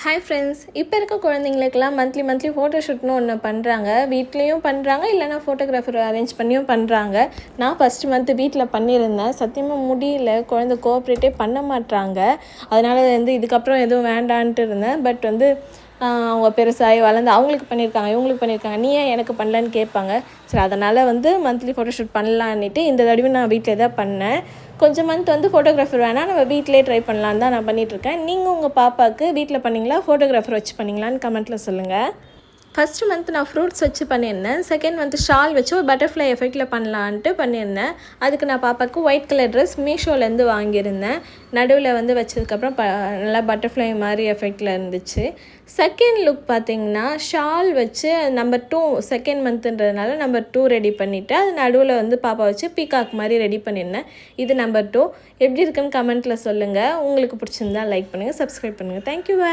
Hi friends, இப்போ இருக்க குழந்தைங்களுக்கெல்லாம் மந்த்லி ஃபோட்டோ ஷூட்னு ஒன்று பண்ணுறாங்க. வீட்லேயும் பண்ணுறாங்க, இல்லைனா ஃபோட்டோகிராஃபர் அரேஞ்ச் பண்ணியும் பண்ணுறாங்க. நான் ஃபஸ்ட்டு மந்த்து வீட்டில் பண்ணியிருந்தேன். சத்தியமாக முடியல, குழந்தை கோஆப்ரேட்டே பண்ண மாட்றாங்க. அதனால் இதுக்கப்புறம் எதுவும் வேண்டான்ட்டு இருந்தேன். பட் அவங்க பெருசாகி வளர்ந்து அவங்களுக்கு பண்ணியிருக்காங்க, இவங்களுக்கு பண்ணியிருக்காங்க, நீ ஏன் எனக்கு பண்ணலன்னு கேட்பாங்க. சரி, அதனால் மந்த்லி ஃபோட்டோ ஷூட் பண்ணலான்னுட்டு இந்த தடவை நான் வீட்டில் தான் பண்ணேன். கொஞ்சம் மந்த் ஃபோட்டோகிராஃபர் வேணால் நம்ம வீட்டிலே ட்ரை பண்ணலான்னு தான் நான் பண்ணிகிட்ருக்கேன். நீங்கள் உங்கள் பாப்பாவுக்கு வீட்டில் பண்ணிங்களா, ஃபோட்டோகிராஃபர் வச்சு பண்ணிங்களான்னு கமெண்ட்டில் சொல்லுங்கள். ஃபஸ்ட்டு மந்த் நான் ஃப்ரூட்ஸ் வச்சு பண்ணியிருந்தேன். செகண்ட் மந்த் ஷால் வச்சு ஒரு பட்டர்ஃப்ளை எஃபெக்டில் பண்ணலான்ட்டு பண்ணியிருந்தேன். அதுக்கு நான் பாப்பாவுக்கு ஒயிட் கலர் ட்ரெஸ் மீஷோலேருந்து வாங்கியிருந்தேன். நடுவில் வச்சதுக்கப்புறம் நல்லா பட்டர்ஃப்ளை மாதிரி எஃபெக்டில் இருந்துச்சு. செகண்ட் லுக் பார்த்திங்கன்னா ஷால் வச்சு நம்பர் 2 செகண்ட் மந்த்துன்றதுனால நம்பர் 2 ரெடி பண்ணிவிட்டு அது நடுவில் பாப்பா வச்சு பீகாக் மாதிரி ரெடி பண்ணியிருந்தேன். இது நம்பர் 2 எப்படி இருக்குன்னு கமெண்ட்டில் சொல்லுங்கள். உங்களுக்கு பிடிச்சிருந்தா லைக் பண்ணுங்கள், சப்ஸ்கிரைப் பண்ணுங்கள். தேங்க்யூ, பாய்.